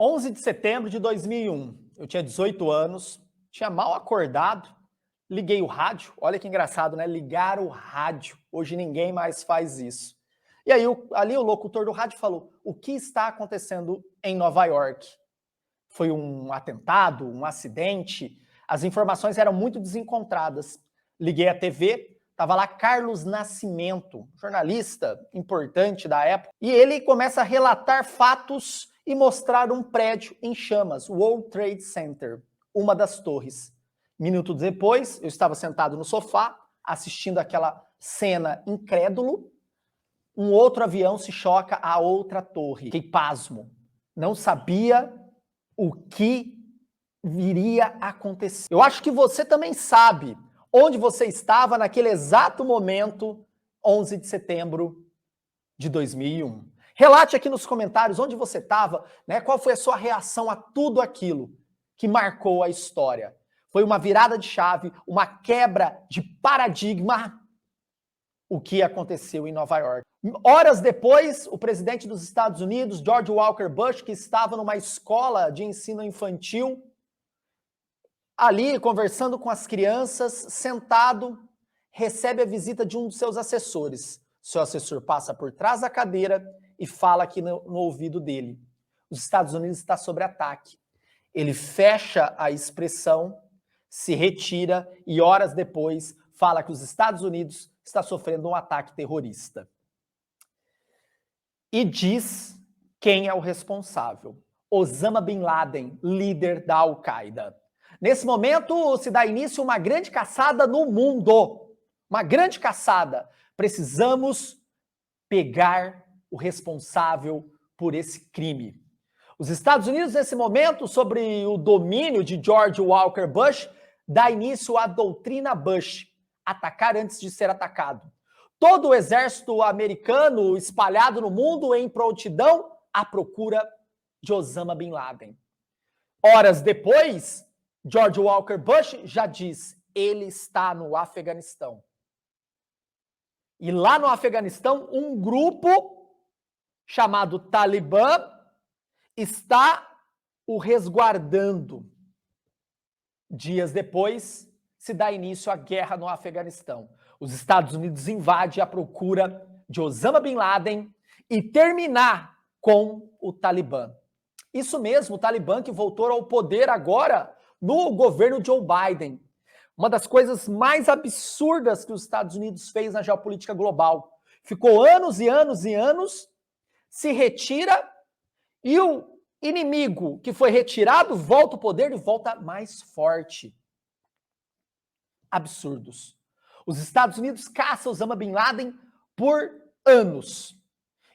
11 de setembro de 2001, eu tinha 18 anos, tinha mal acordado, liguei o rádio, olha que engraçado, né? Ligar o rádio, hoje ninguém mais faz isso. E aí ali o locutor do rádio falou, o que está acontecendo em Nova York? Foi um atentado, um acidente? As informações eram muito desencontradas. Liguei a TV, estava lá Carlos Nascimento, jornalista importante da época, e ele começa a relatar fatos e mostrar um prédio em chamas, World Trade Center, uma das torres. Minutos depois, eu estava sentado no sofá, assistindo aquela cena incrédulo, um outro avião se choca a outra torre. Fiquei pasmo. Não sabia o que viria a acontecer. Eu acho que você também sabe onde você estava naquele exato momento, 11 de setembro de 2001. Relate aqui nos comentários onde você estava, né? Qual foi a sua reação a tudo aquilo que marcou a história. Foi uma virada de chave, uma quebra de paradigma, o que aconteceu em Nova York. Horas depois, o presidente dos Estados Unidos, George Walker Bush, que estava numa escola de ensino infantil, ali conversando com as crianças, sentado, recebe a visita de um dos seus assessores. Seu assessor passa por trás da cadeira e fala aqui no ouvido dele. Os Estados Unidos está sob ataque. Ele fecha a expressão, se retira e horas depois fala que os Estados Unidos está sofrendo um ataque terrorista. E diz quem é o responsável. Osama Bin Laden, líder da Al-Qaeda. Nesse momento se dá início uma grande caçada no mundo. Uma grande caçada. Precisamos pegar o responsável por esse crime. Os Estados Unidos, nesse momento, sobre o domínio de George Walker Bush, dá início à doutrina Bush, atacar antes de ser atacado. Todo o exército americano espalhado no mundo em prontidão à procura de Osama Bin Laden. Horas depois, George Walker Bush já diz, ele está no Afeganistão. E lá no Afeganistão, um grupo chamado Talibã está o resguardando. Dias depois, se dá início à guerra no Afeganistão. Os Estados Unidos invadem à procura de Osama Bin Laden e terminar com o Talibã. Isso mesmo, o Talibã que voltou ao poder agora no governo Joe Biden. Uma das coisas mais absurdas que os Estados Unidos fez na geopolítica global. Ficou anos e anos e anos, se retira e o inimigo que foi retirado volta ao poder e volta mais forte. Absurdos. Os Estados Unidos caçam Osama Bin Laden por anos.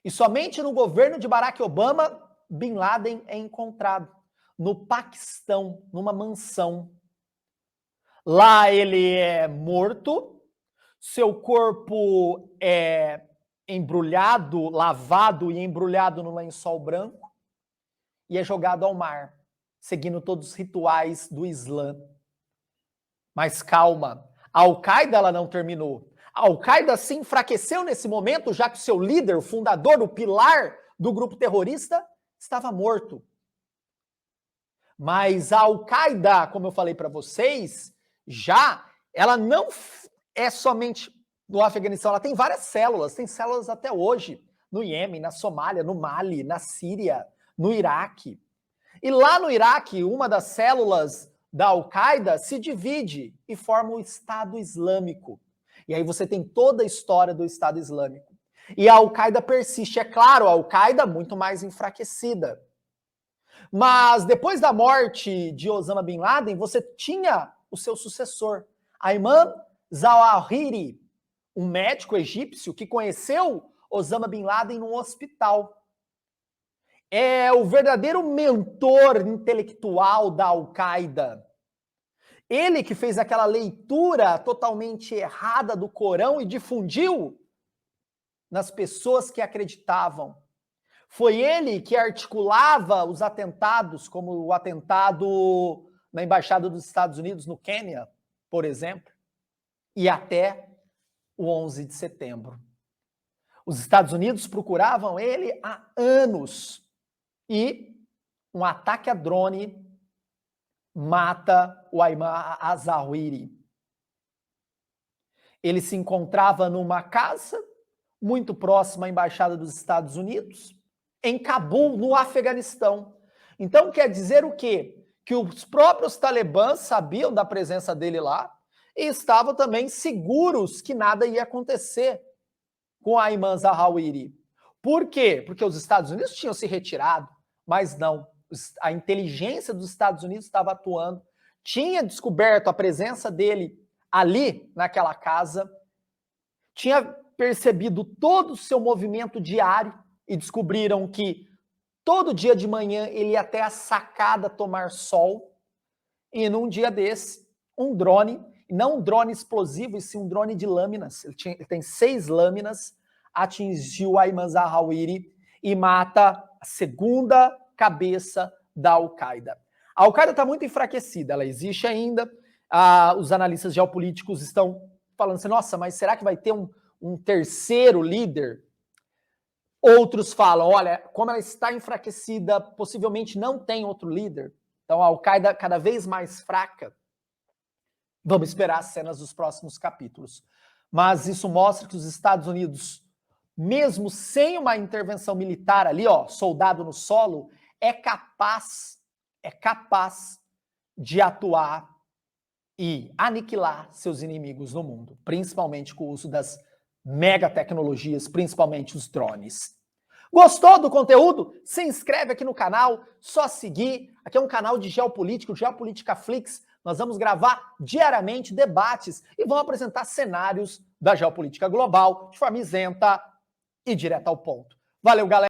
E somente no governo de Barack Obama, Bin Laden é encontrado no Paquistão, numa mansão. Lá ele é morto, seu corpo é embrulhado, lavado e embrulhado no lençol branco e é jogado ao mar, seguindo todos os rituais do Islã. Mas calma, a Al-Qaeda ela não terminou. A Al-Qaeda se enfraqueceu nesse momento, já que o seu líder, o fundador, o pilar do grupo terrorista, estava morto. Mas a Al-Qaeda, como eu falei para vocês, ela não é somente no Afeganistão, ela tem várias células, tem células até hoje, no Iêmen, na Somália, no Mali, na Síria, no Iraque. E lá no Iraque, uma das células da Al-Qaeda se divide e forma o Estado Islâmico. E aí você tem toda a história do Estado Islâmico. E a Al-Qaeda persiste. É claro, a Al-Qaeda muito mais enfraquecida. Mas depois da morte de Osama Bin Laden, você tinha o seu sucessor, Ayman Zawahiri, um médico egípcio que conheceu Osama Bin Laden num hospital. É o verdadeiro mentor intelectual da Al-Qaeda. Ele que fez aquela leitura totalmente errada do Corão e difundiu nas pessoas que acreditavam. Foi ele que articulava os atentados, como o atentado na Embaixada dos Estados Unidos no Quênia, por exemplo, e até o 11 de setembro. Os Estados Unidos procuravam ele há anos e um ataque a drone mata o Ayman al-Zawahiri. Ele se encontrava numa casa muito próxima à Embaixada dos Estados Unidos, em Cabul, no Afeganistão. Então quer dizer o quê? Que os próprios talibãs sabiam da presença dele lá e estavam também seguros que nada ia acontecer com Ayman al-Zawahiri. Por quê? Porque os Estados Unidos tinham se retirado, mas não. A inteligência dos Estados Unidos estava atuando, tinha descoberto a presença dele ali naquela casa, tinha percebido todo o seu movimento diário e descobriram que todo dia de manhã ele ia até a sacada tomar sol e num dia desse, um drone, não um drone explosivo, e sim um drone de lâminas, ele tem 6 lâminas, atingiu Ayman al-Zawahiri e mata a segunda cabeça da Al-Qaeda. A Al-Qaeda está muito enfraquecida, ela existe ainda, os analistas geopolíticos estão falando assim, nossa, mas será que vai ter um terceiro líder? Outros falam, olha, como ela está enfraquecida, possivelmente não tem outro líder, então a Al-Qaeda cada vez mais fraca. Vamos esperar as cenas dos próximos capítulos. Mas isso mostra que os Estados Unidos, mesmo sem uma intervenção militar ali, ó, soldado no solo, é capaz de atuar e aniquilar seus inimigos no mundo, principalmente com o uso das megatecnologias, principalmente os drones. Gostou do conteúdo? Se inscreve aqui no canal, só seguir. Aqui é um canal de geopolítica, Geopolítica Flix. Nós vamos gravar diariamente debates e vamos apresentar cenários da geopolítica global de forma isenta e direta ao ponto. Valeu, galera!